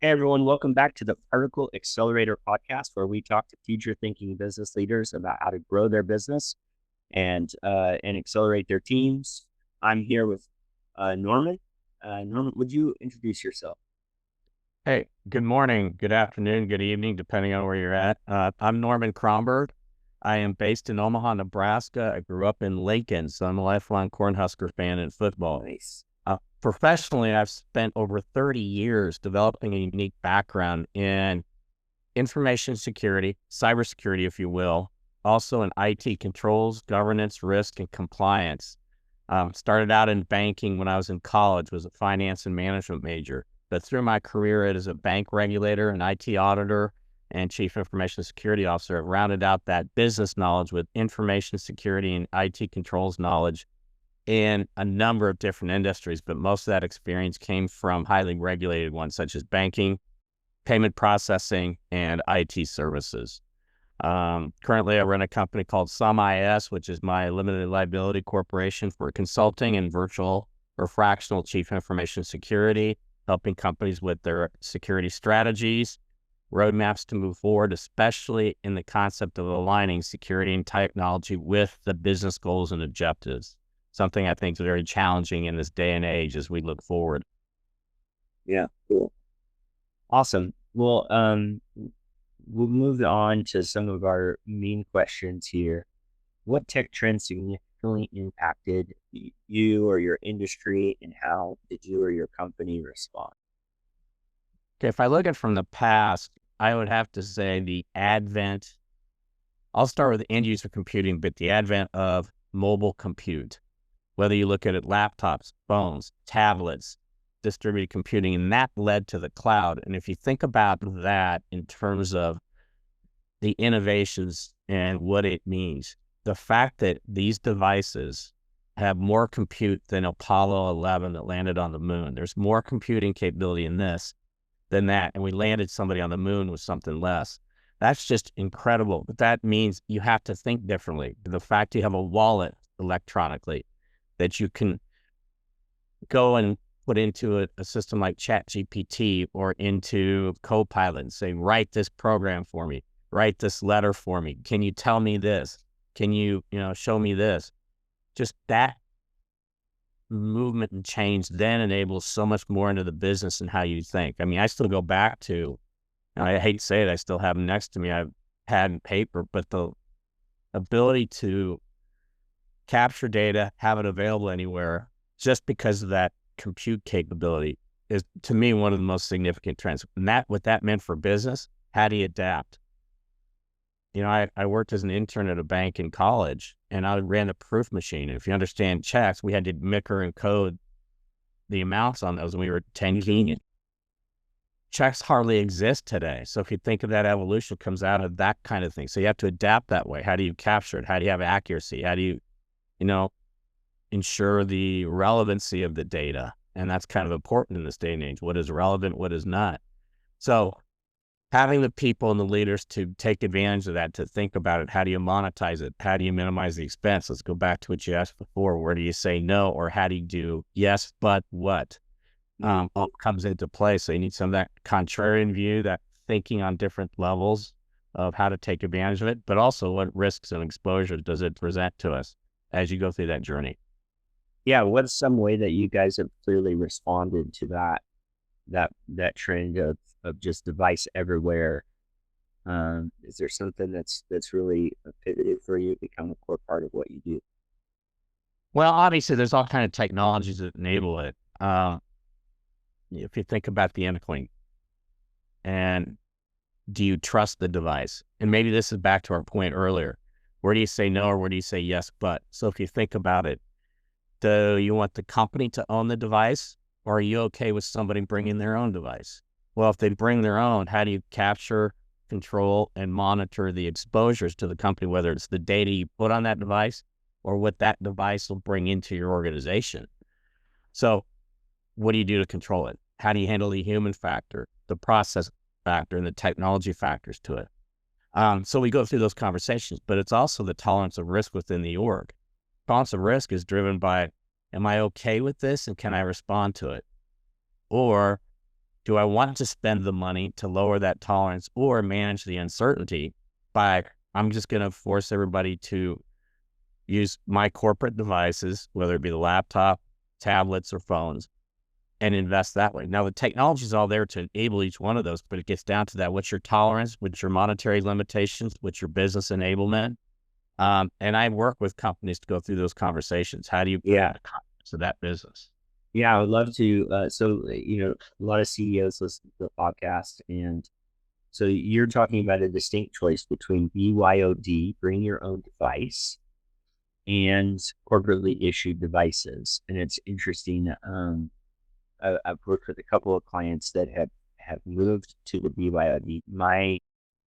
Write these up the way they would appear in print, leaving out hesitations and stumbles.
Hey everyone, welcome back to the Particle Accelerator Podcast, where we talk to future-thinking business leaders about how to grow their business and accelerate their teams. I'm here with Norman. Norman, would you introduce yourself? Hey, good morning, good afternoon, good evening, depending on where you're at. I'm Norman Kromberg. I am based in Omaha, Nebraska. I grew up in Lincoln, so I'm a lifelong Cornhusker fan in football. Nice. Professionally, I've spent over 30 years developing a unique background in information security, cybersecurity, if you will, also in IT controls, governance, risk, and compliance. Started out in banking when I was in college, was a finance and management major. But through my career as a bank regulator, an IT auditor, and chief information security officer, I've rounded out that business knowledge with information security and IT controls knowledge in a number of different industries. But most of that experience came from highly regulated ones, such as banking, payment processing, and IT services. Currently, I run a company called SommIS, which is my limited liability corporation for consulting and virtual or fractional chief information security, helping companies with their security strategies, roadmaps to move forward, especially in the concept of aligning security and technology with the business goals and objectives. Something I think is very challenging in this day and age as we look forward. Yeah, cool. Awesome. Well, we'll move on to some of our main questions here. What tech trends significantly impacted you or your industry, and how did you or your company respond? Okay, if I look at from the past, I would have to say I'll start with end user computing, but the advent of mobile compute, whether you look at it, laptops, phones, tablets, distributed computing, and that led to the cloud. And if you think about that in terms of the innovations and what it means, the fact that these devices have more compute than Apollo 11 that landed on the moon. There's more computing capability in this than that. And we landed somebody on the moon with something less. That's just incredible. But that means you have to think differently. The fact you have a wallet electronically that you can go and put into a system like ChatGPT or into Copilot and say, write this program for me, write this letter for me. Can you tell me this? Can you, show me this? Just that movement and change then enables so much more into the business and how you think. I mean, I still go back to, and I hate to say it, I still have them next to me. I've had paper, but the ability to capture data, have it available anywhere, just because of that compute capability is, to me, one of the most significant trends. And what that meant for business, how do you adapt? I worked as an intern at a bank in college, and I ran a proof machine. If you understand checks, we had to micr and code the amounts on those, and we were 10-keying it. Checks hardly exist today. So if you think of that evolution, comes out of that kind of thing. So you have to adapt that way. How do you capture it? How do you have accuracy? How do you, ensure the relevancy of the data? And that's kind of important in this day and age. What is relevant? What is not? So having the people and the leaders to take advantage of that, to think about it. How do you monetize it? How do you minimize the expense? Let's go back to what you asked before. Where do you say no? Or how do you do yes, but what? All comes into play. So you need some of that contrarian view, that thinking on different levels of how to take advantage of it, but also what risks and exposures does it present to us as you go through that journey? Yeah, what's some way that you guys have clearly responded to that trend of just device everywhere? Is there something that's really pivoted for you, become a core part of what you do? Well, obviously, there's all kind of technologies that enable it. If you think about the endpoint, and do you trust the device? And maybe this is back to our point earlier. Where do you say no, or where do you say yes, but? So if you think about it, do you want the company to own the device, or are you okay with somebody bringing their own device? Well, if they bring their own, how do you capture, control, and monitor the exposures to the company, whether it's the data you put on that device or what that device will bring into your organization? So what do you do to control it? How do you handle the human factor, the process factor, and the technology factors to it? So we go through those conversations, but it's also the tolerance of risk within the org. Tolerance of risk is driven by, am I okay with this and can I respond to it? Or Do I want to spend the money to lower that tolerance or manage the uncertainty by, I'm just going to force everybody to use my corporate devices, whether it be the laptop, tablets, or phones, and invest that way. Now, the technology is all there to enable each one of those, but it gets down to that. What's your tolerance? What's your monetary limitations? What's your business enablement? And I work with companies to go through those conversations. How do you put the context of that business? Yeah, I would love to. So, a lot of CEOs listen to the podcast. And so you're talking about a distinct choice between BYOD, bring your own device, and corporately issued devices. And it's interesting. I've worked with a couple of clients that have moved to the BYOD. My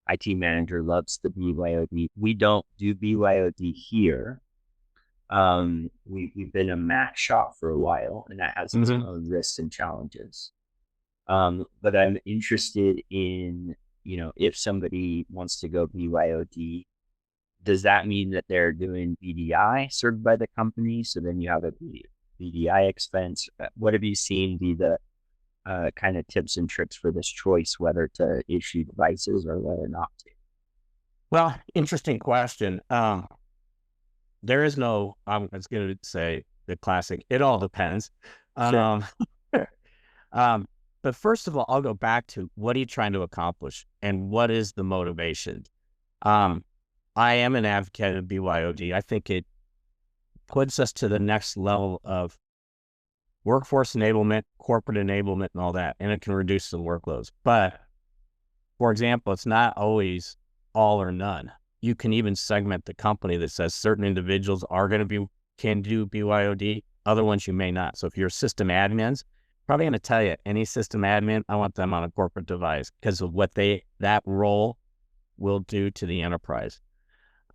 IT manager loves the BYOD. We don't do BYOD here. We've been a Mac shop for a while, and that has its own risks and challenges. But I'm interested in, if somebody wants to go BYOD, does that mean that they're doing BDI served by the company? So then you have a BDI expense. What have you seen be the kind of tips and tricks for this choice, whether to issue devices or whether not to? Well, interesting question. There is no, I was going to say the classic, it all depends. Sure. But first of all, I'll go back to what are you trying to accomplish and what is the motivation? I am an advocate of BYOD. I think it puts us to the next level of workforce enablement, corporate enablement, and all that, and it can reduce the workloads. But for example, it's not always all or none. You can even segment the company that says certain individuals can do BYOD, other ones you may not. So if you're system admins, probably going to tell you, any system admin, I want them on a corporate device because of what that role will do to the enterprise.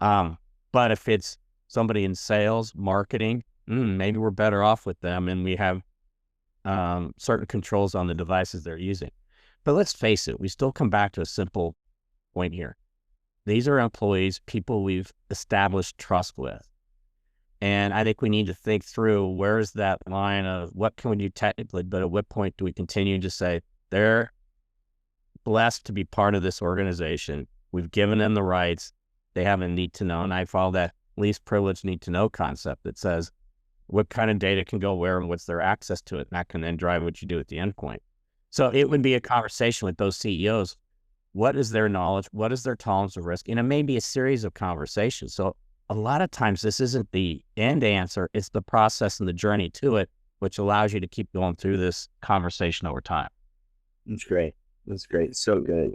But if it's somebody in sales, marketing, maybe we're better off with them and we have certain controls on the devices they're using. But let's face it, we still come back to a simple point here. These are employees, people we've established trust with. And I think we need to think through where's that line of what can we do technically, but at what point do we continue to say they're blessed to be part of this organization. We've given them the rights. They have a need to know. And I follow that least privileged need to know concept that says what kind of data can go where and what's their access to it. And that can then drive what you do at the endpoint. So it would be a conversation with those CEOs. What is their knowledge? What is their tolerance of risk? And it may be a series of conversations. So a lot of times this isn't the end answer. It's the process and the journey to it, which allows you to keep going through this conversation over time. That's great. That's great. So good.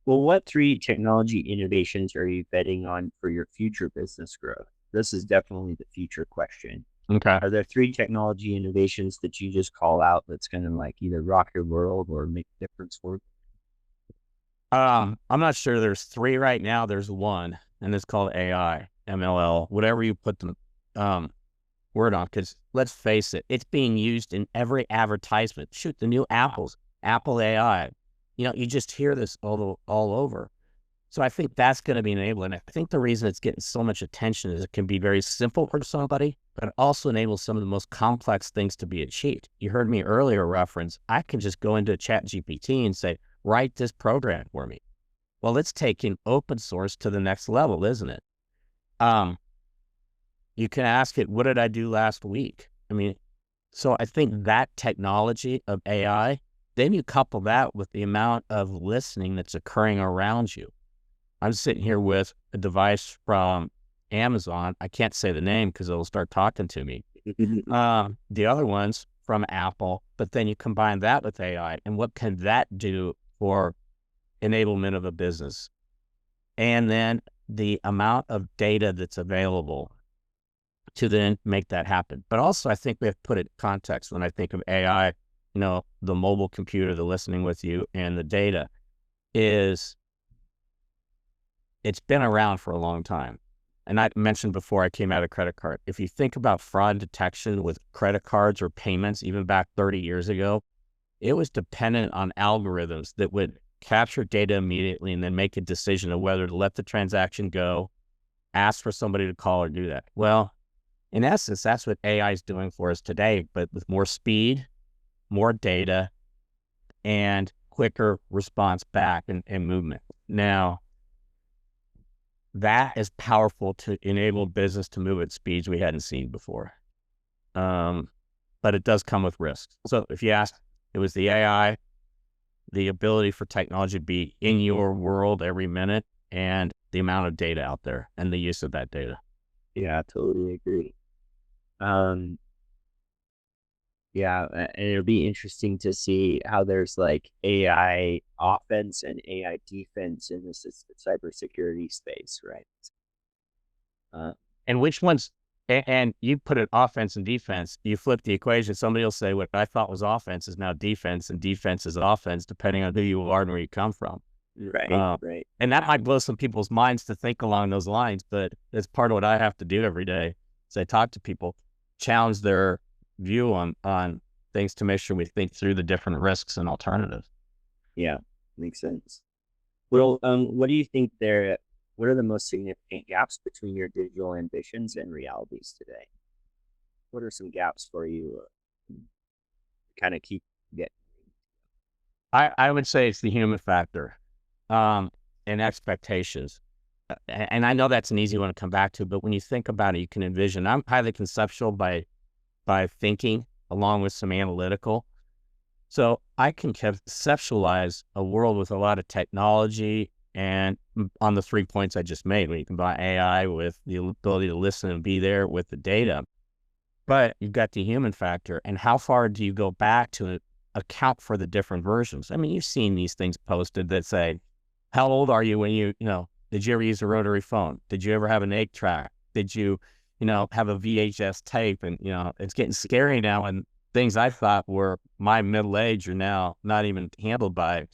Well, what 3 technology innovations are you betting on for your future business growth? This is definitely the future question. Okay. Are there 3 technology innovations that you just call out that's going to either rock your world or make a difference for you? I'm not sure there's 3 right now. There's 1, and it's called AI, MLL, whatever you put the word on, because let's face it, it's being used in every advertisement. Shoot, the new Apple AI. You just hear this all over. So I think that's going to be enabled. And I think the reason it's getting so much attention is it can be very simple for somebody, but it also enables some of the most complex things to be achieved. You heard me earlier reference, I can just go into ChatGPT and say, write this program for me. Well, it's taking open source to the next level, isn't it? You can ask it, what did I do last week? So I think that technology of AI, then you couple that with the amount of listening that's occurring around you. I'm sitting here with a device from Amazon. I can't say the name because it'll start talking to me. The other one's from Apple, but then you combine that with AI, and what can that do for enablement of a business? And then the amount of data that's available to then make that happen. But also, I think we have to put it in context when I think of AI, the mobile computer, the listening with you, and the data it's been around for a long time. And I mentioned before I came out of credit card. If you think about fraud detection with credit cards or payments, even back 30 years ago, it was dependent on algorithms that would capture data immediately and then make a decision of whether to let the transaction go, ask for somebody to call or do that. Well, in essence, that's what AI is doing for us today, but with more speed, more data, and quicker response back and movement. Now, that is powerful to enable business to move at speeds we hadn't seen before. But it does come with risks. So if you ask, it was the AI, the ability for technology to be in your world every minute, and the amount of data out there and the use of that data. Yeah, I totally agree. Yeah, and it'll be interesting to see how there's like AI offense and AI defense in this cybersecurity space, right? And which ones, and you put it offense and defense, you flip the equation, somebody will say what I thought was offense is now defense, and defense is offense, depending on who you are and where you come from. Right, right. And that might blow some people's minds to think along those lines, but it's part of what I have to do every day. As I talk to people, challenge their view on things to make sure we think through the different risks and alternatives. Yeah, makes sense. Well, what do you think what are the most significant gaps between your digital ambitions and realities today? What are some gaps for you to kind of keep getting? I would say it's the human factor, and expectations. And I know that's an easy one to come back to, but when you think about it, you can envision. I'm highly conceptual by thinking along with some analytical. So I can conceptualize a world with a lot of technology, and on the 3 points I just made, when you combine AI with the ability to listen and be there with the data, but you've got the human factor, and how far do you go back to account for the different versions? I mean, you've seen these things posted that say, how old are you when did you ever use a rotary phone? Did you ever have an 8-track? Did you, have a VHS tape? And, it's getting scary now, and things I thought were my middle age are now not even handled by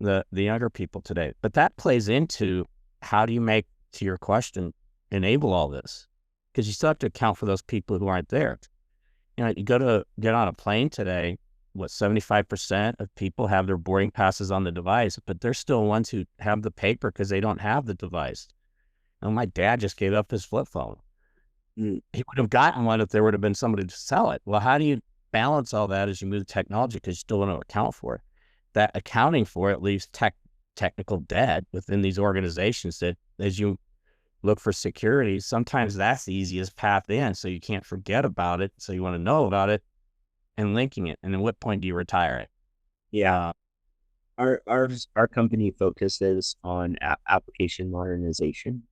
the younger people today. But that plays into how do you make, to your question, enable all this? Because you still have to account for those people who aren't there. You go to get on a plane today, 75% of people have their boarding passes on the device, but there's still ones who have the paper because they don't have the device. My dad just gave up his flip phone. He would have gotten one if there would have been somebody to sell it. Well, how do you balance all that as you move technology? Because you still want to account for it. That accounting for it leaves technical debt within these organizations that, as you look for security, sometimes that's the easiest path in. So you can't forget about it. So you want to know about it and linking it. And at what point do you retire it? Yeah. Our company focuses on application modernization,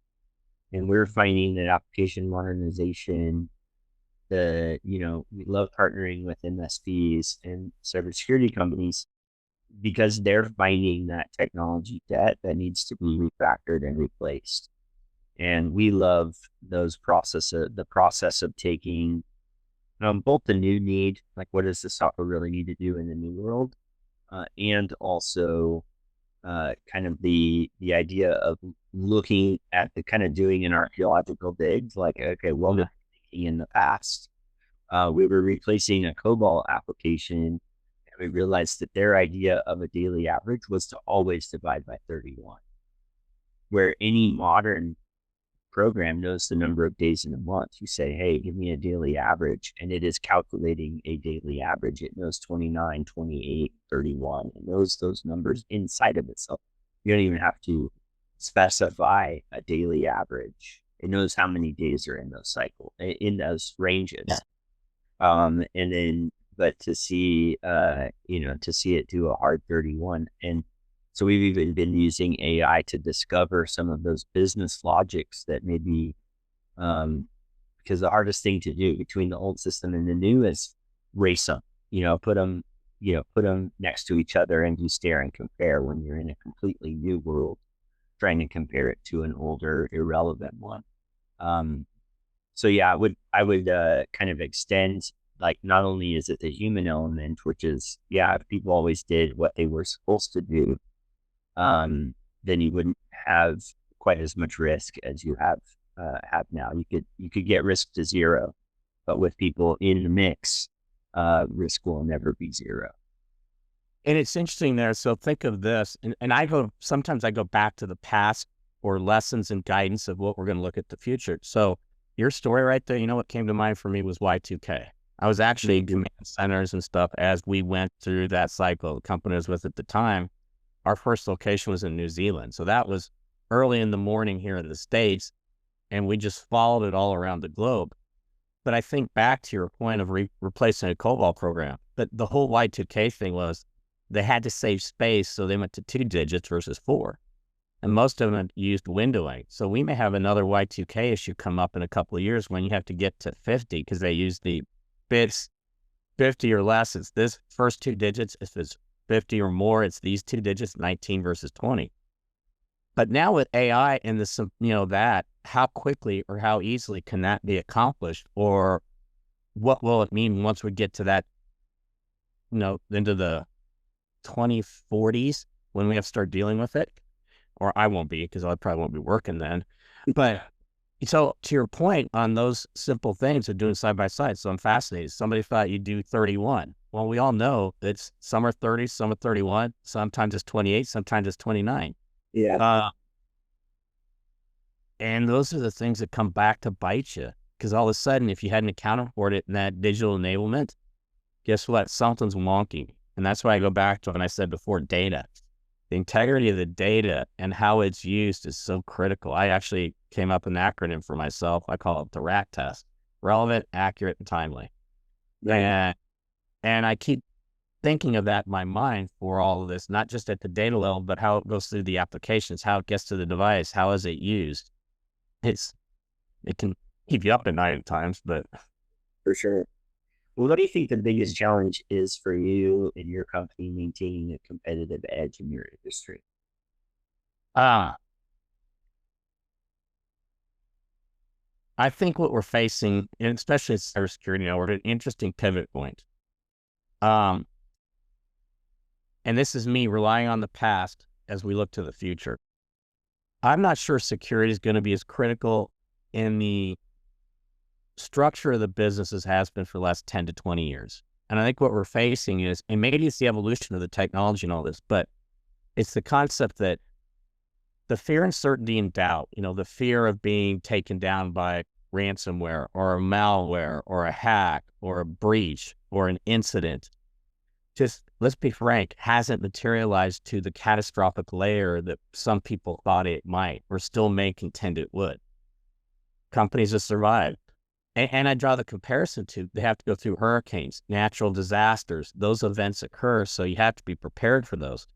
and we're finding that application modernization, we love partnering with MSPs and cybersecurity companies because they're finding that technology debt that needs to be refactored and replaced. And we love the process of taking both the new need, like what does the software really need to do in the new world, and also kind of the idea of looking at the kind of doing an archaeological dig, like, okay, well, in the past, we were replacing a COBOL application, and we realized that their idea of a daily average was to always divide by 31, where any modern program knows the number of days in a month. You say, hey, give me a daily average, and it is calculating a daily average. It knows 29, 28, 31, and knows those numbers inside of itself. You don't even have to specify a daily average. It knows how many days are in those in those ranges. And then, but to see it do a hard 31. And so we've even been using AI to discover some of those business logics that maybe, because the hardest thing to do between the old system and the new is race them, put them next to each other and you stare and compare when you're in a completely new world, trying to compare it to an older, irrelevant one. So yeah, I would kind of extend, like, not only is it the human element, which is, if people always did what they were supposed to do, then you wouldn't have quite as much risk as you have now. You could get risk to zero, but with people in the mix, risk will never be zero. And it's interesting there. So think of this, and sometimes I go back to the past for lessons and guidance of what we're going to look at the future. So your story right there, what came to mind for me was Y2K. I was actually in command centers and stuff as we went through that cycle. The company I was with at the time, our first location was in New Zealand. So that was early in the morning here in the States, and we just followed it all around the globe. But I think back to your point of replacing a COBOL program, but the whole Y2K thing was they had to save space, so they went to 2 digits versus 4. And most of them used windowing. So we may have another Y2K issue come up in a couple of years when you have to get to 50 because they use the bits 50 or less. It's this first 2 digits. If it's 50 or more, it's these 2 digits, 19 versus 20. But now with AI and this, that, how quickly or how easily can that be accomplished? Or what will it mean once we get to that, into the 2040s when we have to start dealing with it? Or I won't be, because I probably won't be working then. But so to your point on those simple things of doing side by side, so I'm fascinated. Somebody thought you'd do 31. Well, we all know it's some are 30, some are 31, sometimes it's 28, sometimes it's 29. Yeah. And those are the things that come back to bite you, because all of a sudden, if you hadn't accounted for it in that digital enablement, guess what? Something's wonky. And that's why I go back to when I said before, data. The integrity of the data and how it's used is so critical. I actually came up with an acronym for myself. I call it the RAT test: relevant, accurate, and timely. Right. And I keep thinking of that in my mind for all of this, not just at the data level, but how it goes through the applications, how it gets to the device, how is it used. It can keep you up at night at times, but For sure. Well, what do you think the biggest challenge is for you and your company maintaining a competitive edge in your industry? I think what we're facing, and especially in cybersecurity, we're at an interesting pivot point. And this is me relying on the past as we look to the future. I'm not sure security is going to be as critical in the structure of the business as has been for the last 10 to 20 years. And I think what we're facing is, and maybe it's the evolution of the technology and all this, but it's the concept that the fear, uncertainty, and doubt, the fear of being taken down by ransomware or a malware or a hack or a breach or an incident, just, let's be frank, hasn't materialized to the catastrophic layer that some people thought it might, or still may contend it would. Companies have survived. And I draw the comparison to, they have to go through hurricanes, natural disasters. Those events occur, so you have to be prepared for those.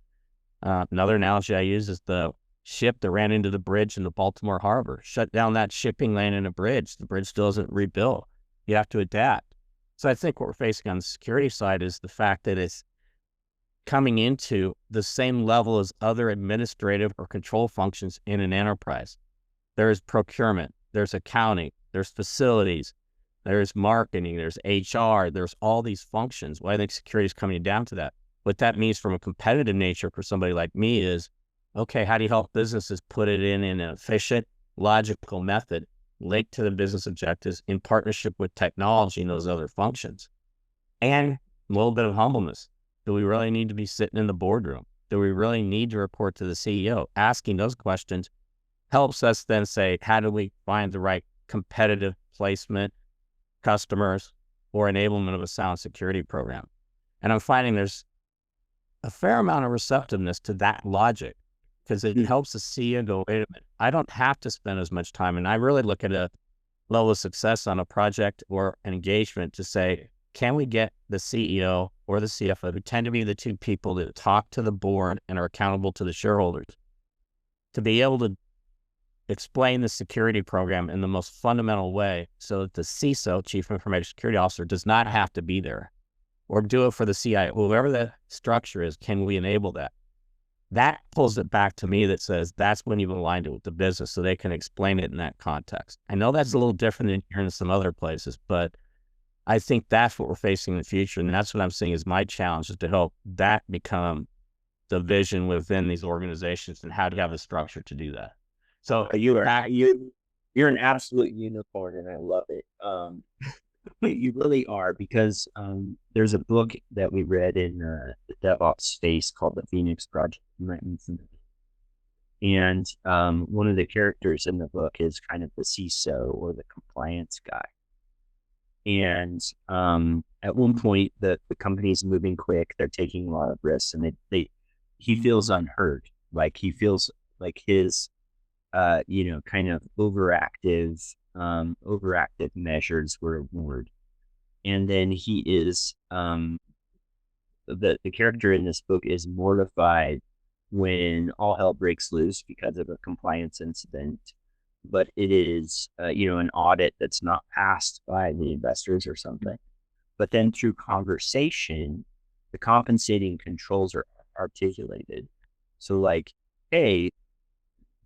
Another analogy I use is the ship that ran into the bridge in the Baltimore harbor, shut down that shipping lane and a bridge. The bridge still isn't rebuilt. You have to adapt. So I think what we're facing on the security side is the fact that it's coming into the same level as other administrative or control functions in an enterprise. There's procurement, there's accounting, there's facilities, there's marketing, there's HR, there's all these functions. Well, I think security is coming down to that. What that means from a competitive nature for somebody like me is, okay, how do you help businesses put it in an efficient, logical method linked to the business objectives in partnership with technology and those other functions? And a little bit of humbleness. Do we really need to be sitting in the boardroom? Do we really need to report to the CEO? Asking those questions helps us then say, how do we find the right competitive placement, customers, or enablement of a sound security program? And I'm finding there's a fair amount of receptiveness to that logic, because it helps the CEO go, wait a minute, I don't have to spend as much time. And I really look at a level of success on a project or an engagement to say, can we get the CEO or the CFO, who tend to be the two people that talk to the board and are accountable to the shareholders, to be able to explain the security program in the most fundamental way so that the CISO, Chief Information Security Officer, does not have to be there, or do it for the CIO, whoever the structure is. Can we enable that? That pulls it back to me that says that's when you've aligned it with the business so they can explain it in that context. I know that's a little different than here in some other places, but I think that's what we're facing in the future. And that's what I'm seeing is my challenge, is to help that become the vision within these organizations, and how do you have a structure to do that? So you're an absolute unicorn, and I love it. You really are, because there's a book that we read in the DevOps space called the Phoenix Project. You might meet some. And one of the characters in the book is kind of the CISO, or the compliance guy. And at one point, the company's moving quick. They're taking a lot of risks, and he feels unheard. Like he feels like his, kind of overactive measures were ignored. And then he is, the character in this book is mortified when all hell breaks loose because of a compliance incident, but it is, an audit that's not passed by the investors or something. But then through conversation, the compensating controls are articulated. So like, hey,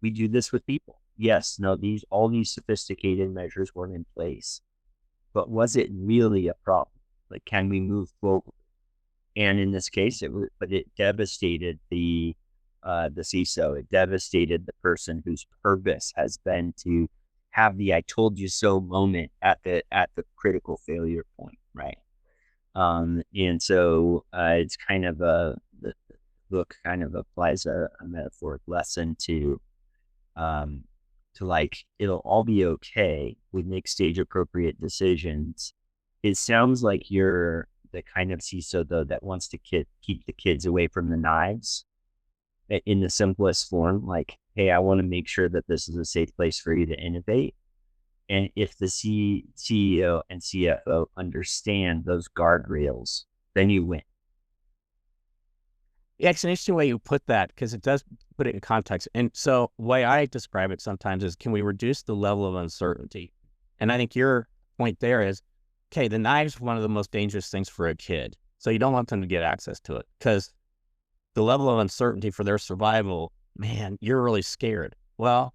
we do this with people. Yes, no, all these sophisticated measures weren't in place, but was it really a problem? Like, can we move forward? And in this case, it devastated the CISO. It devastated the person whose purpose has been to have the "I told you so" moment at the critical failure point, right? And so it's kind of the book kind of applies a metaphoric lesson to like, it'll all be okay. We make stage appropriate decisions. It sounds like you're the kind of CISO though that wants to keep the kids away from the knives in the simplest form. Like, hey, I want to make sure that this is a safe place for you to innovate. And if the CEO and CFO understand those guardrails, then you win. Yeah, it's an interesting way you put that, because it does put it in context. And so the way I describe it sometimes is, can we reduce the level of uncertainty? And I think your point there is, okay, the knife's one of the most dangerous things for a kid. So you don't want them to get access to it, because the level of uncertainty for their survival, man, you're really scared. Well,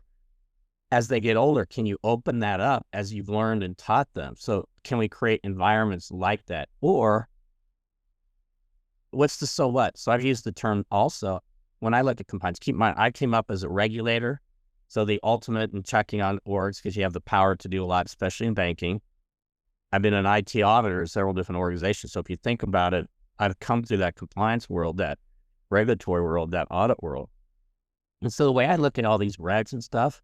as they get older, can you open that up as you've learned and taught them? So can we create environments like that? Or what's the so what? So I've used the term also when I look at compliance. Keep in mind, I came up as a regulator. So the ultimate in checking on orgs, because you have the power to do a lot, especially in banking. I've been an IT auditor at several different organizations. So if you think about it, I've come through that compliance world, that regulatory world, that audit world. And so the way I look at all these regs and stuff,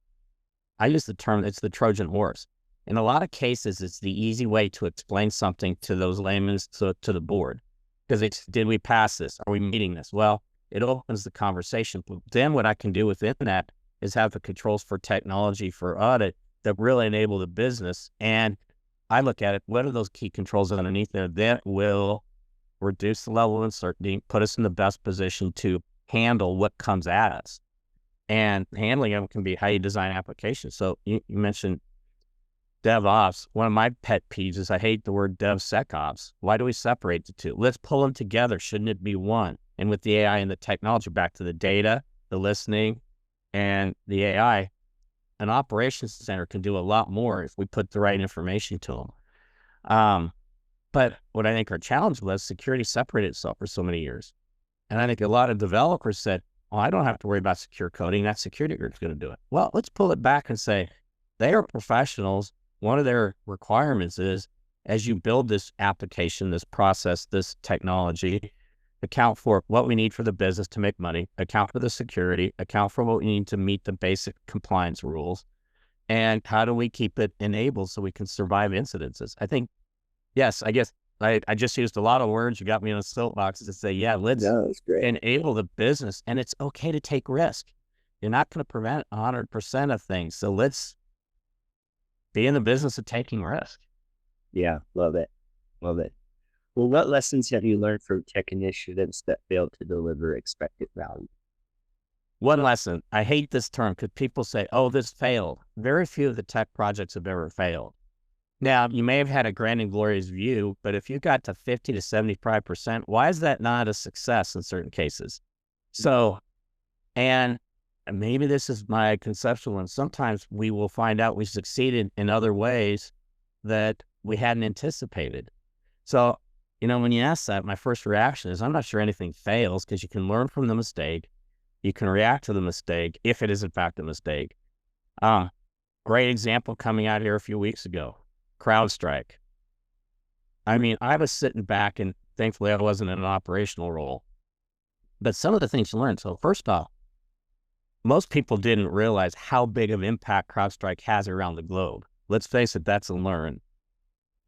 I use the term, it's the Trojan horse. In a lot of cases, it's the easy way to explain something to those laymen, to the board. Because it's, did we pass this? Are we meeting this? Well, it opens the conversation. But then what I can do within that is have the controls for technology, for audit, that really enable the business. And I look at it, what are those key controls underneath there that will reduce the level of uncertainty, put us in the best position to handle what comes at us. And handling them can be how you design applications. So you mentioned DevOps. One of my pet peeves is I hate the word DevSecOps. Why do we separate the two? Let's pull them together. Shouldn't it be one? And with the AI and the technology, back to the data, the listening, and the AI, an operations center can do a lot more if we put the right information to them. But what I think our challenge was, security separated itself for so many years. And I think a lot of developers said, oh, I don't have to worry about secure coding. That security group's going to do it. Well, let's pull it back and say, they are professionals. One of their requirements is, as you build this application, this process, this technology, account for what we need for the business to make money, account for the security, account for what we need to meet the basic compliance rules, and how do we keep it enabled so we can survive incidences? I think, yes, I guess I just used a lot of words. You got me on a soapbox to say, yeah, let's enable the business, and it's okay to take risk. You're not going to prevent 100% of things. So let's be in the business of taking risk. Yeah, love it. Love it. Well, what lessons have you learned from tech initiatives that failed to deliver expected value? One lesson, I hate this term because people say, oh, this failed. Very few of the tech projects have ever failed. Now, you may have had a grand and glorious view, but if you got to 50 to 75%, why is that not a success in certain cases? So, and maybe this is my conceptual one. Sometimes we will find out we succeeded in other ways that we hadn't anticipated. So, when you ask that, my first reaction is, I'm not sure anything fails, because you can learn from the mistake. You can react to the mistake if it is in fact a mistake. Great example coming out here a few weeks ago, CrowdStrike. I mean, I was sitting back, and thankfully I wasn't in an operational role, but some of the things you learned. So first off, most people didn't realize how big of impact CrowdStrike has around the globe. Let's face it, that's a learn.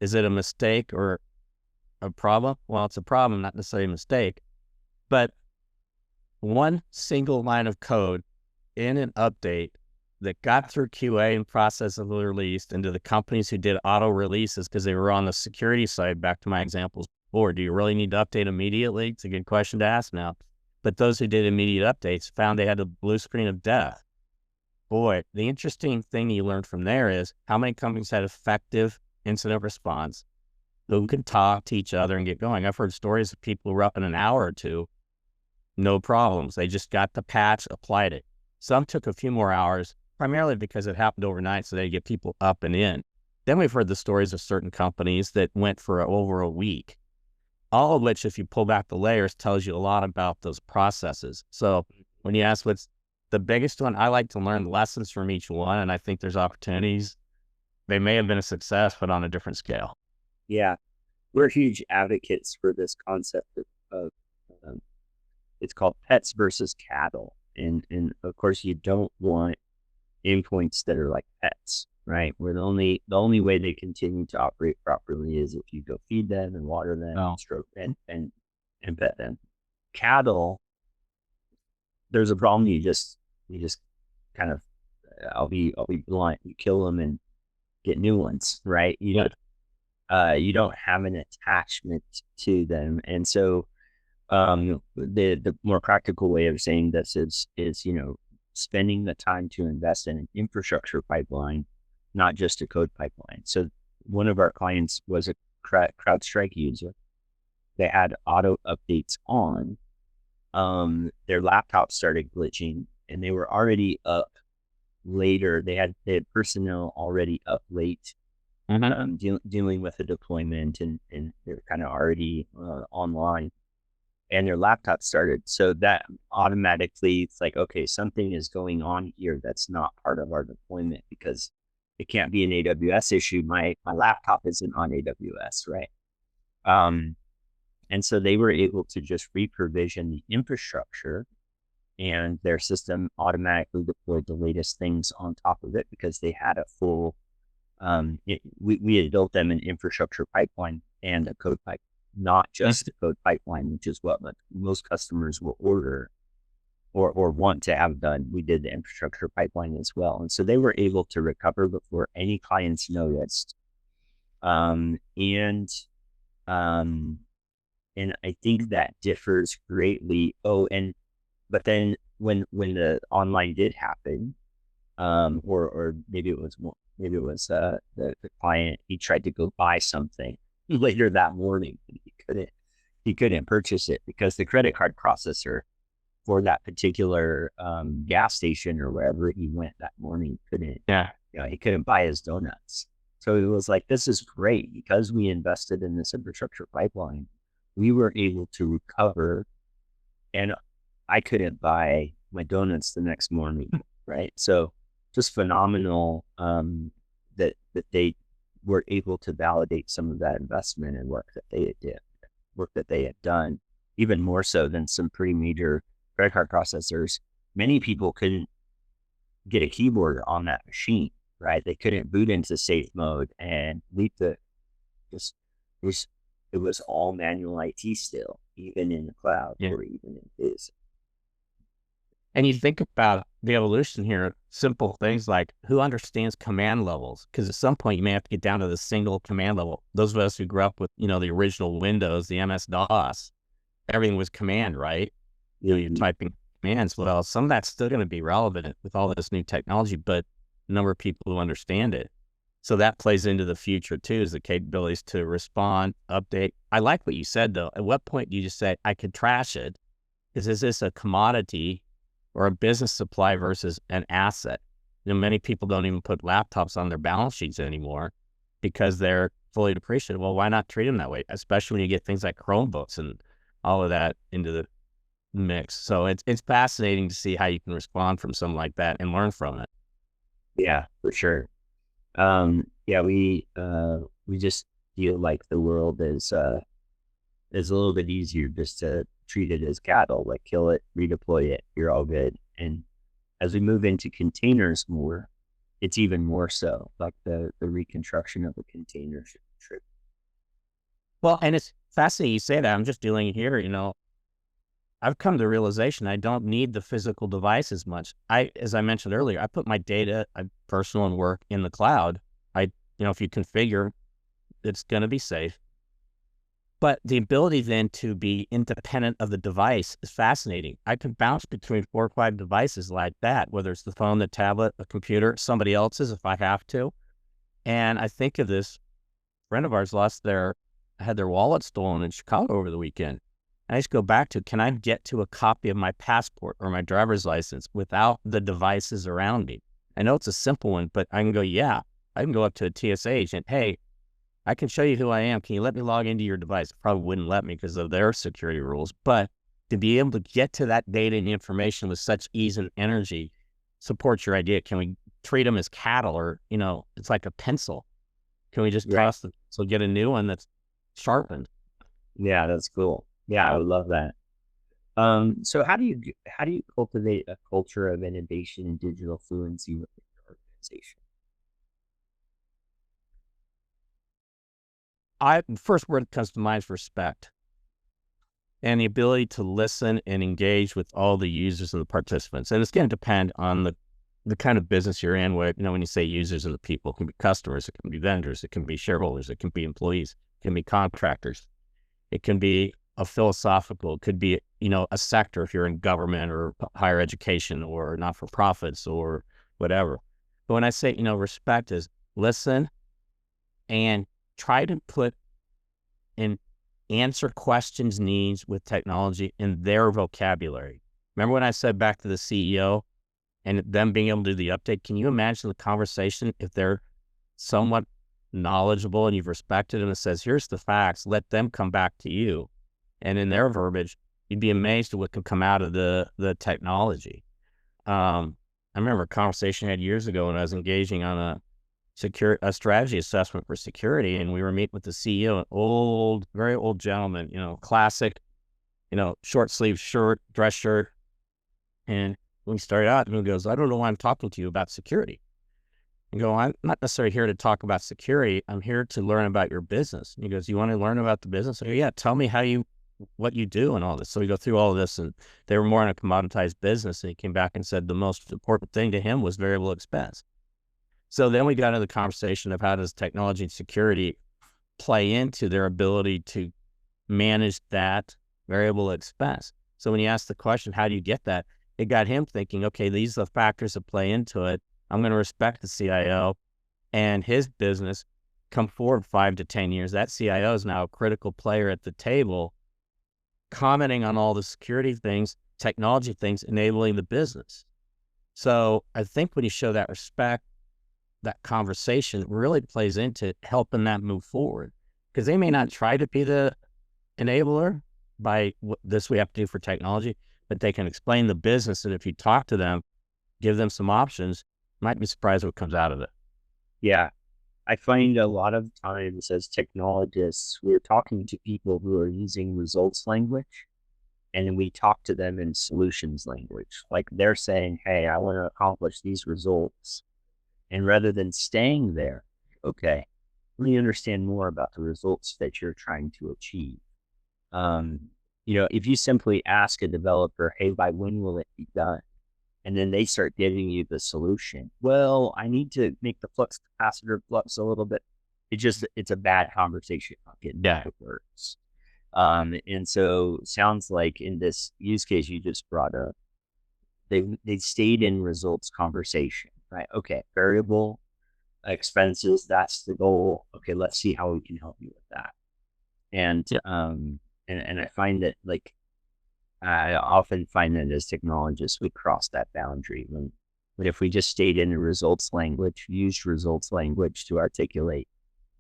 Is it a mistake or a problem? Well, it's a problem, not necessarily a mistake. But one single line of code in an update that got through QA and process of released into the companies who did auto releases because they were on the security side, back to my examples before. Do you really need to update immediately? It's a good question to ask now. But those who did immediate updates found they had a blue screen of death. Boy, the interesting thing you learned from there is how many companies had effective incident response who could talk to each other and get going. I've heard stories of people who were up in an hour or two, no problems. They just got the patch, applied it. Some took a few more hours, primarily because it happened overnight, so they get people up and in. Then we've heard the stories of certain companies that went for over a week, all of which, if you pull back the layers, tells you a lot about those processes. So when you ask what's the biggest one, I like to learn lessons from each one, and I think there's opportunities. They may have been a success, but on a different scale. Yeah, we're huge advocates for this concept of it's called pets versus cattle, and of course you don't want endpoints that are like pets, right? Where the only way they continue to operate properly is if you go feed them and water them, stroke them, and pet them. Cattle, there's a problem. You just kind of, I'll be blunt. You kill them and get new ones, right? You don't have an attachment to them, and so the more practical way of saying this is spending the time to invest in an infrastructure pipeline, not just a code pipeline. So one of our clients was a CrowdStrike user. They had auto updates on. Their laptop started glitching, and they were already up later. They had personnel already up late, dealing with a deployment, and they're kind of already online. And their laptop started. So that automatically, it's like, okay, something is going on here that's not part of our deployment, because it can't be an AWS issue. My laptop isn't on AWS, right? And so they were able to just re-provision the infrastructure, and their system automatically deployed the latest things on top of it because they had a full, we had built them an infrastructure pipeline and a code pipeline. Not just the code pipeline, which is what most customers will order or want to have done. We did the infrastructure pipeline as well. And so they were able to recover before any clients noticed. And I think that differs greatly. But then when the online did happen, or maybe it was the client, he tried to go buy something later that morning. He couldn't purchase it because the credit card processor for that particular gas station or wherever he went that morning he couldn't buy his donuts. So it was like, this is great because we invested in this infrastructure pipeline. We were able to recover, and I couldn't buy my donuts the next morning, right? So just phenomenal that they were able to validate some of that investment and work that they had done, even more so than some pretty major credit card processors. Many people couldn't get a keyboard on that machine, right? They couldn't boot into safe mode and it was all manual IT still, even in the cloud or even in this. And you think about the evolution here, simple things like who understands command levels? Because at some point you may have to get down to the single command level. Those of us who grew up with, the original Windows, the MS-DOS, everything was command, right? You're typing commands. Well, some of that's still going to be relevant with all this new technology, but the number of people who understand it. So that plays into the future too, is the capabilities to respond, update. I like what you said though. At what point do you just say, I could trash it? Because is this a commodity or a business supply versus an asset? Many people don't even put laptops on their balance sheets anymore because they're fully depreciated. Well, why not treat them that way? Especially when you get things like Chromebooks and all of that into the mix. So it's fascinating to see how you can respond from something like that and learn from it. Yeah, for sure. We just feel like the world is a little bit easier just to treat it as cattle, like kill it, redeploy it, you're all good. And as we move into containers more, it's even more so, like the reconstruction of a container Well, and it's fascinating you say that. I'm just dealing here, I've come to the realization I don't need the physical device as much. As I mentioned earlier, I put my data, personal and work, in the cloud. If you configure, it's going to be safe. But the ability then to be independent of the device is fascinating. I can bounce between 4 or 5 devices like that, whether it's the phone, the tablet, a computer, somebody else's if I have to. And I think of this friend of ours had their wallet stolen in Chicago over the weekend. And I just go back to, can I get to a copy of my passport or my driver's license without the devices around me? I know it's a simple one, but I can go, yeah. I can go up to a TSA agent. Hey, I can show you who I am. Can you let me log into your device? Probably wouldn't let me because of their security rules. But to be able to get to that data and information with such ease and energy supports your idea. Can we treat them as cattle, or, it's like a pencil? Can we just toss them? So get a new one that's sharpened. Yeah, that's cool. Yeah, I would love that. So how do you cultivate a culture of innovation and digital fluency within your organization? The first word that comes to mind is respect, and the ability to listen and engage with all the users and the participants. And it's going to depend on the kind of business you're in. Where, when you say users and the people, it can be customers, it can be vendors, it can be shareholders, it can be employees, it can be contractors, it can be a philosophical, it could be, a sector if you're in government or higher education or not-for-profits or whatever. But when I say, respect is listen and try to put and answer questions, needs with technology in their vocabulary. Remember when I said back to the CEO and them being able to do the update? Can you imagine the conversation if they're somewhat knowledgeable and you've respected them and says, here's the facts, let them come back to you. And in their verbiage, you'd be amazed at what can come out of the technology. I remember a conversation I had years ago when I was engaging on a strategy assessment for security, and we were meeting with the CEO, an very old gentleman, classic, short sleeve shirt, dress shirt. And when we started out, he goes, I don't know why I'm talking to you about security. And go, I'm not necessarily here to talk about security. I'm here to learn about your business. And he goes, you want to learn about the business? I go, yeah, tell me what you do and all this. So we go through all of this, and they were more in a commoditized business. And he came back and said the most important thing to him was variable expense. So then we got into the conversation of how does technology and security play into their ability to manage that variable expense. So when you ask the question, how do you get that? It got him thinking, okay, these are the factors that play into it. I'm going to respect the CIO and his business. Come forward 5 to 10 years, that CIO is now a critical player at the table, commenting on all the security things, technology things, enabling the business. So I think when you show that respect, that conversation really plays into helping that move forward, because they may not try to be the enabler by what this we have to do for technology, but they can explain the business. And if you talk to them, give them some options, you might be surprised what comes out of it. Yeah. I find a lot of times as technologists, we're talking to people who are using results language, and we talk to them in solutions language. Like they're saying, hey, I want to accomplish these results. And rather than staying there, okay, let me understand more about the results that you're trying to achieve. If you simply ask a developer, hey, by when will it be done? And then they start giving you the solution. Well, I need to make the flux capacitor flux a little bit. It's a bad conversation. It never works. And so sounds like in this use case you just brought up, they stayed in results conversation, right? Okay, variable expenses, that's the goal. Okay, let's see how we can help you with that. And and I find that I often find that as technologists, we cross that boundary but if we just stayed in the results language, used results language to articulate,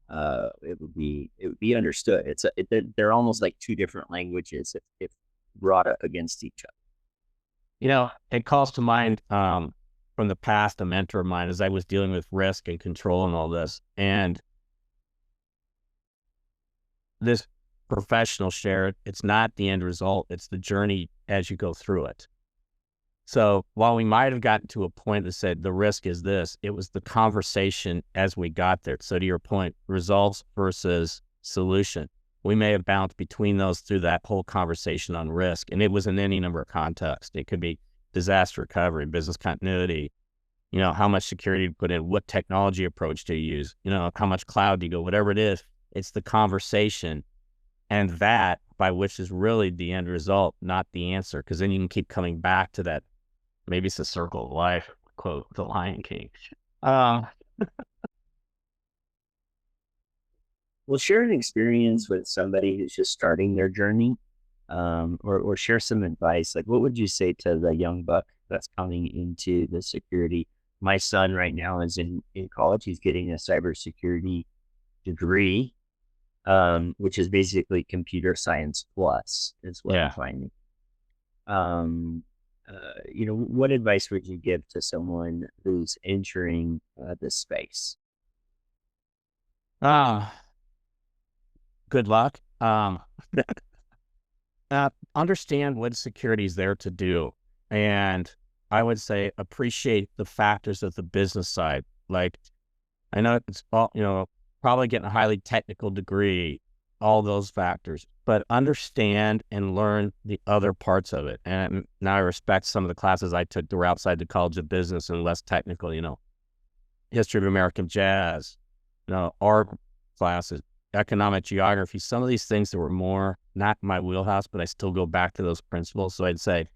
it would be understood. They're almost like two different languages if brought up against each other. It calls to mind from the past a mentor of mine as I was dealing with risk and control and all this, and this professional shared, it's not the end result, it's the journey as you go through it. So while we might have gotten to a point that said the risk is this, it was the conversation as we got there. So to your point, results versus solution. we may have bounced between those through that whole conversation on risk. And it was in any number of contexts. It could be disaster recovery, business continuity, how much security to put in, what technology approach to use, how much cloud do you go, whatever it is. It's the conversation, and that by which is really the end result, not the answer. Because then you can keep coming back to that. Maybe it's the circle of life, quote the Lion King. Well, share an experience with somebody who's just starting their journey, or share some advice. Like, what would you say to the young buck that's coming into the security? My son right now is in college. He's getting a cybersecurity degree, which is basically computer science plus, is what I'm finding. What advice would you give to someone who's entering this space? Good luck. Understand what security is there to do. And I would say appreciate the factors of the business side. Like, I know it's all, probably getting a highly technical degree, all those factors, but understand and learn the other parts of it. And now I respect some of the classes I took that were outside the College of Business and less technical, history of American jazz, art classes, economic geography, some of these things that were more not my wheelhouse, but I still go back to those principles. So I'd say,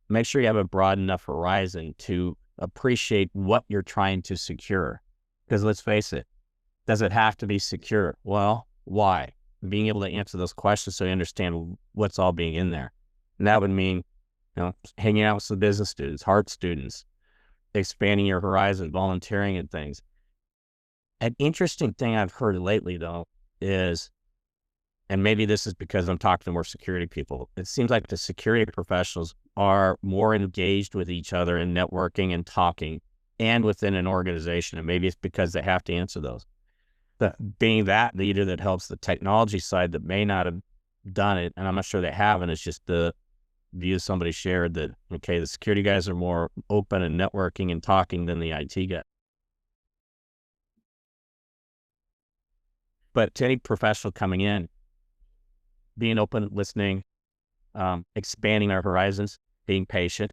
make sure you have a broad enough horizon to appreciate what you're trying to secure. Because let's face it, does it have to be secure? Well, why? Being able to answer those questions so you understand what's all being in there. And that would mean, hanging out with some business students, heart students, expanding your horizon, volunteering and things. An interesting thing I've heard lately, though, is, and maybe this is because I'm talking to more security people, it seems like the security professionals are more engaged with each other in networking and talking and within an organization. And maybe it's because they have to answer those. But being that leader that helps the technology side that may not have done it, and I'm not sure they haven't, it's just the view somebody shared that, okay, the security guys are more open and networking and talking than the IT guy. But to any professional coming in, being open, listening, expanding our horizons, being patient,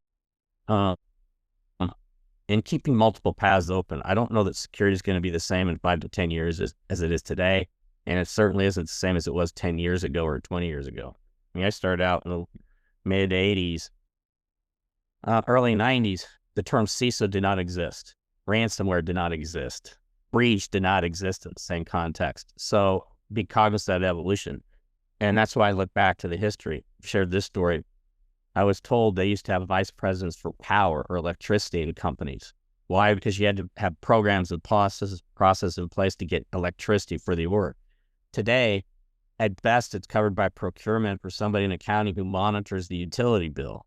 and keeping multiple paths open. I don't know that security is going to be the same in 5 to 10 years as it is today. And it certainly isn't the same as it was 10 years ago or 20 years ago. I mean, I started out in the mid 80s, early 90s, the term CISO did not exist. Ransomware did not exist. Breach did not exist in the same context. So be cognizant of that evolution. And that's why I look back to the history. I've shared this story. I was told they used to have vice presidents for power or electricity in companies. Why? Because you had to have programs and processes in place to get electricity for the work. Today, at best, it's covered by procurement for somebody in accounting who monitors the utility bill,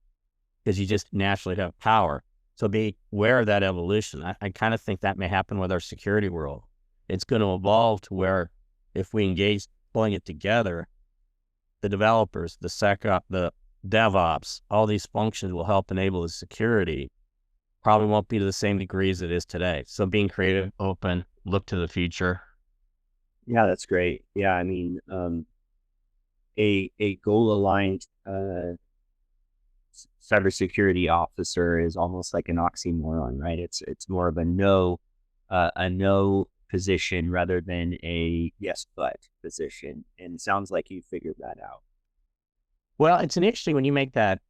because you just naturally have power. So be aware of that evolution. I kind of think that may happen with our security world. It's going to evolve to where if we engage pulling it together, the developers, the SecOps, the DevOps, all these functions will help enable the security. Probably won't be to the same degree as it is today. So being creative, open, look to the future. Yeah, that's great. Yeah, I mean, a goal-aligned cybersecurity officer is almost like an oxymoron, right? It's more of a no position rather than a yes but position. And it sounds like you figured that out. Well, it's an interesting when you make that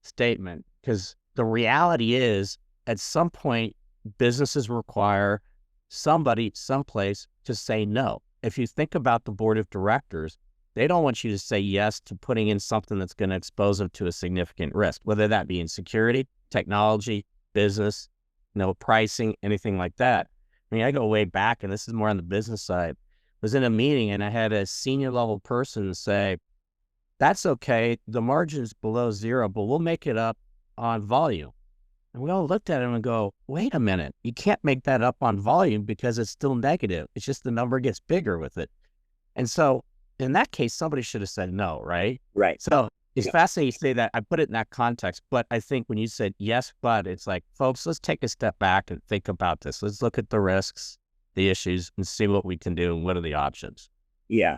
statement, because the reality is at some point businesses require somebody someplace to say no. If you think about the board of directors, they don't want you to say yes to putting in something that's going to expose them to a significant risk, whether that be in security, technology, business, pricing, anything like that. I mean, I go way back, and this is more on the business side. I was in a meeting and I had a senior level person say, that's okay, the margin's below zero, but we'll make it up on volume. And we all looked at him and go, wait a minute, you can't make that up on volume because it's still negative. It's just the number gets bigger with it. And so in that case, somebody should have said no, right? Right. So it's fascinating you say that. I put it in that context, but I think when you said yes, but it's like, folks, let's take a step back and think about this. Let's look at the risks, the issues, and see what we can do and what are the options. Yeah.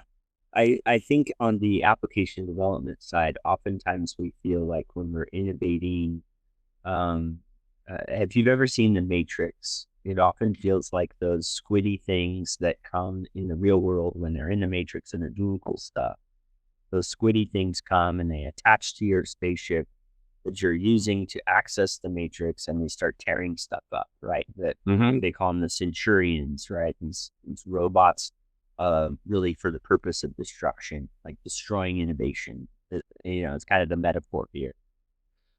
I think on the application development side, oftentimes we feel like when we're innovating, if you've ever seen The Matrix, it often feels like those squiddy things that come in the real world when they're in the Matrix and they're doing cool stuff. Those squiddy things come and they attach to your spaceship that you're using to access the Matrix, and they start tearing stuff up, right? That they call them the Centurions, right? These robots, really for the purpose of destruction, like destroying innovation. It's kind of the metaphor here.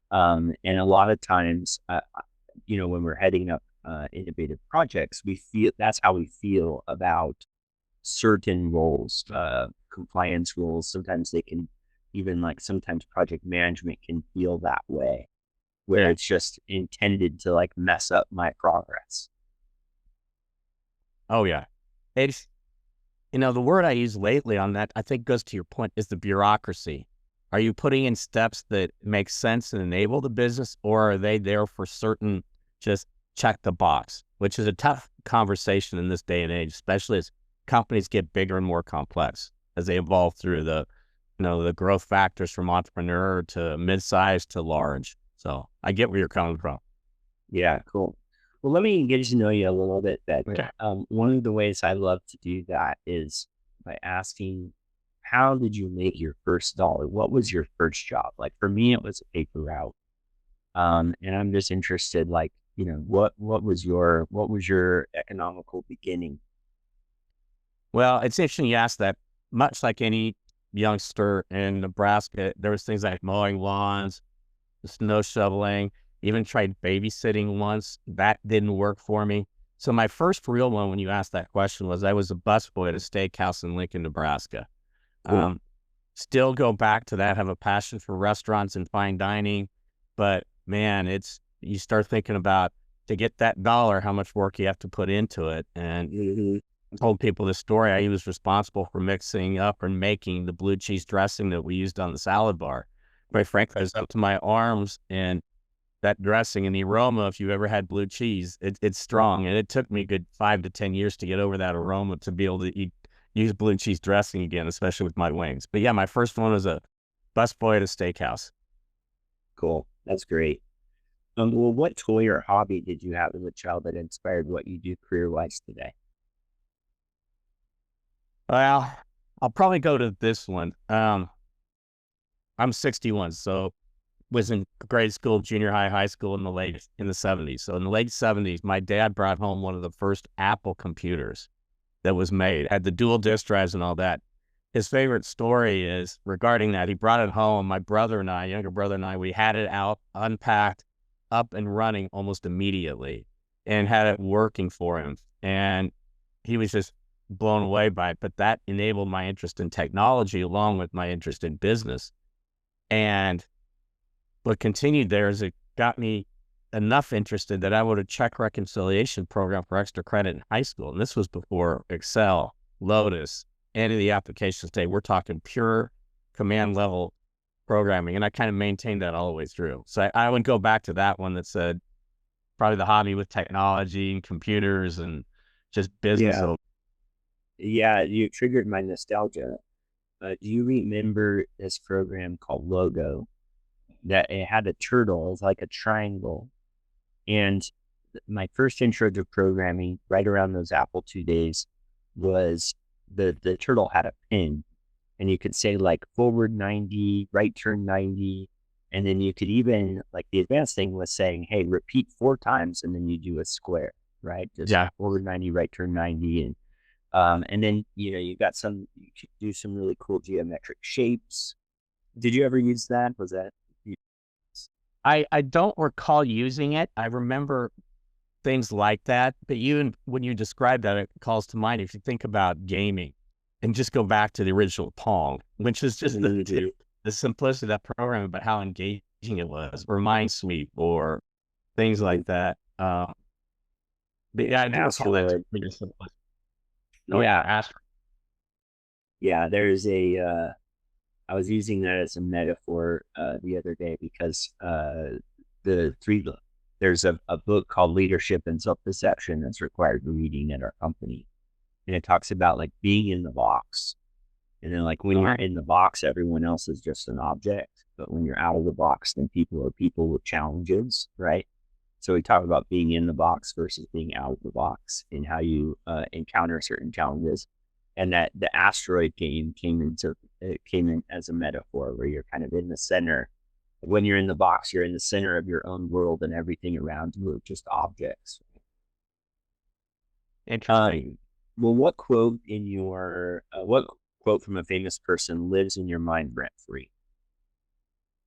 And a lot of times, when we're heading up innovative projects, that's how we feel about certain roles, compliance roles. Sometimes they can sometimes project management can feel that way, where it's just intended to like mess up my progress. Oh yeah. It's, the word I use lately on that, I think goes to your point, is the bureaucracy. Are you putting in steps that make sense and enable the business, or are they there for certain, just check the box, which is a tough conversation in this day and age, especially as companies get bigger and more complex as they evolve through the growth factors from entrepreneur to mid-size to large. So I get where you're coming from. Yeah, cool. Well, let me get to know you a little bit better. One of the ways I love to do that is by asking, how did you make your first dollar? What was your first job? Like for me, it was a paper route. And I'm just interested, like, what was your economical beginning? Well, it's interesting you asked that. Much like any youngster in Nebraska, there was things like mowing lawns, snow shoveling, even tried babysitting once. That didn't work for me. So my first real one, when you asked that question, was I was a busboy at a steakhouse in Lincoln, Nebraska. Cool. Still go back to that, have a passion for restaurants and fine dining. But man, you start thinking about, to get that dollar, how much work you have to put into it. And I told people this story. I was responsible for mixing up and making the blue cheese dressing that we used on the salad bar. Quite frankly, I was up to my arms in that dressing, and the aroma, if you've ever had blue cheese, it's strong. And it took me a good 5 to 10 years to get over that aroma to be able to use blue cheese dressing again, especially with my wings. But yeah, my first one was a busboy at a steakhouse. Cool. That's great. Well, what toy or hobby did you have as a child that inspired what you do career-wise today? Well, I'll probably go to this one. I'm 61, so was in grade school, junior high school in the 70s. So in the late 70s, my dad brought home one of the first Apple computers that was made, had the dual disk drives and all that. His favorite story is regarding that. He brought it home. My younger brother and I, we had it out, unpacked, up and running almost immediately, and had it working for him. And he was just blown away by it. But that enabled my interest in technology along with my interest in business. And what continued there is it got me enough interested that I would a check reconciliation program for extra credit in high school. And this was before Excel, Lotus, any of the applications today. We're talking pure command level programming. And I kind of maintained that all the way through. So I would go back to that one that said probably the hobby with technology and computers and just business. Yeah, you triggered my nostalgia. Do you remember this program called Logo? That it had a turtle, it was like a triangle. And my first intro to programming, right around those Apple II days, was the turtle had a pin, and you could say like forward 90, right turn 90. And then you could even, like, the advanced thing was saying, hey, repeat 4 times, and then you do a square, right? Just forward 90, right turn 90. And then, you could do some really cool geometric shapes. Did you ever use that? Was that? I don't recall using it. I remember things like that, but even when you describe that, it calls to mind, if you think about gaming and just go back to the original Pong, which is just the simplicity of that program, but how engaging it was, or Minesweep, or things like that. But yeah, I do recall that. Yeah, there's I was using that as a metaphor the other day because there's a book called Leadership and Self-Deception that's required reading at our company. And it talks about like being in the box. And then like when you're in the box, everyone else is just an object. But when you're out of the box, then people are people with challenges, right? So we talk about being in the box versus being out of the box and how you encounter certain challenges. And that the asteroid game came in as a metaphor where you're kind of in the center. When you're in the box, you're in the center of your own world, and everything around you are just objects. Interesting. Well, what quote from a famous person lives in your mind rent free?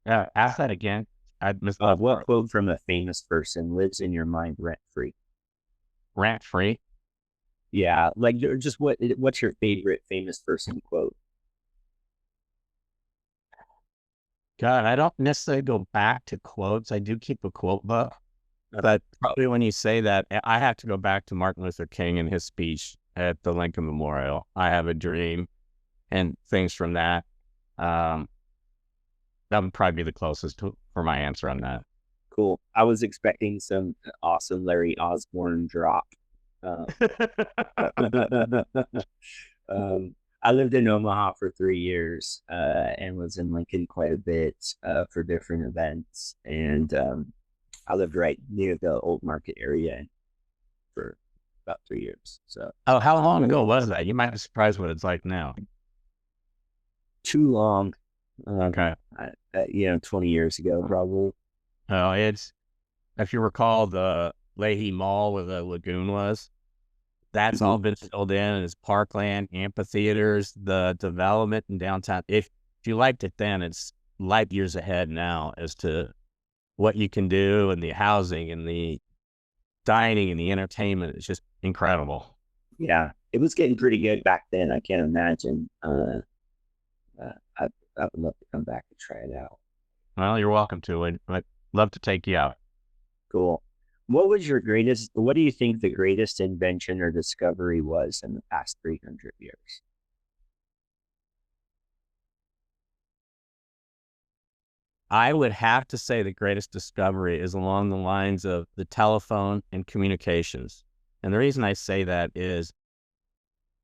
Ask that again. I missed what quote from a famous person lives in your mind rent free? Rent free? Yeah, like just what's your favorite famous person quote? God, I don't necessarily go back to quotes. I do keep a quote book, but probably when you say that, I have to go back to Martin Luther King and his speech at the Lincoln Memorial. I have a dream, and things from that. That would probably be the closest for my answer on that. Cool. I was expecting some awesome Larry Osborne drop. I lived in Omaha for 3 years and was in Lincoln quite a bit for different events. And I lived right near the old market area for about 3 years. So, how long ago was that? You might be surprised what it's like now. Too long. Okay. 20 years ago, probably. Oh, if you recall the Leahy Mall where the lagoon was, that's all been filled in as parkland, amphitheaters, the development in downtown. If you liked it then, it's light years ahead now as to what you can do, and the housing and the dining and the entertainment. It's just incredible. Yeah, it was getting pretty good back then. I can't imagine. I would love to come back and try it out. Well, you're welcome to. I'd love to take you out. Cool. What do you think the greatest invention or discovery was in the past 300 years? I would have to say the greatest discovery is along the lines of the telephone and communications. And the reason I say that is,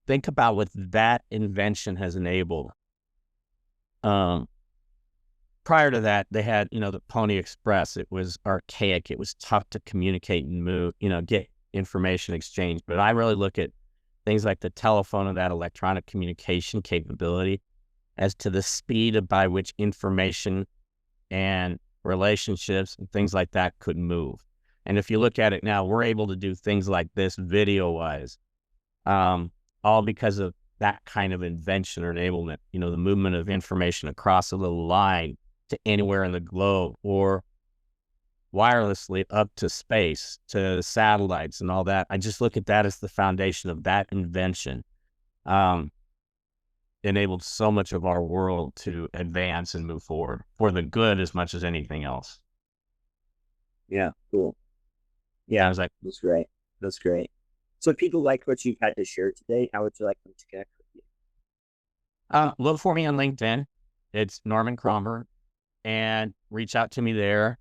think about what that invention has enabled. Prior to that, they had, the Pony Express. It was archaic. It was tough to communicate and move, get information exchange. But I really look at things like the telephone and that electronic communication capability as to the speed by which information and relationships and things like that could move. And if you look at it now, we're able to do things like this video-wise, all because of that kind of invention or enablement, the movement of information across a little line to anywhere in the globe, or wirelessly up to space, to satellites and all that. I just look at that as the foundation of that invention. Enabled so much of our world to advance and move forward for the good as much as anything else. Yeah, cool. Yeah, I was like, that's great. So if people like what you've had to share today, how would you like them to connect with you? Look for me on LinkedIn. It's Norman Kromberg, and reach out to me there.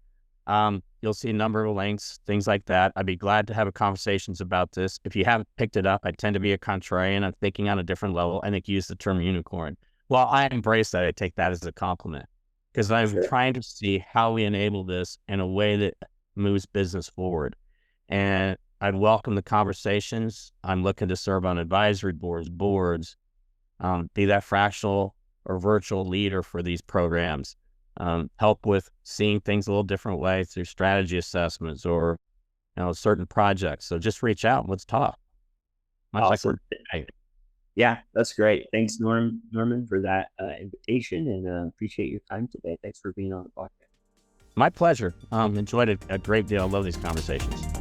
You'll see a number of links, things like that. I'd be glad to have conversations about this. If you haven't picked it up, I tend to be a contrarian. I'm thinking on a different level. I think you use the term unicorn. Well, I embrace that. I take that as a compliment, because I'm trying to see how we enable this in a way that moves business forward. And I'd welcome the conversations. I'm looking to serve on advisory boards, be that fractional or virtual leader for these programs. Help with seeing things a little different way through strategy assessments or, certain projects. So just reach out and let's talk. Awesome. Yeah, that's great. Thanks, Norman, for that invitation, and appreciate your time today. Thanks for being on the podcast. My pleasure. Enjoyed it a great deal. I love these conversations.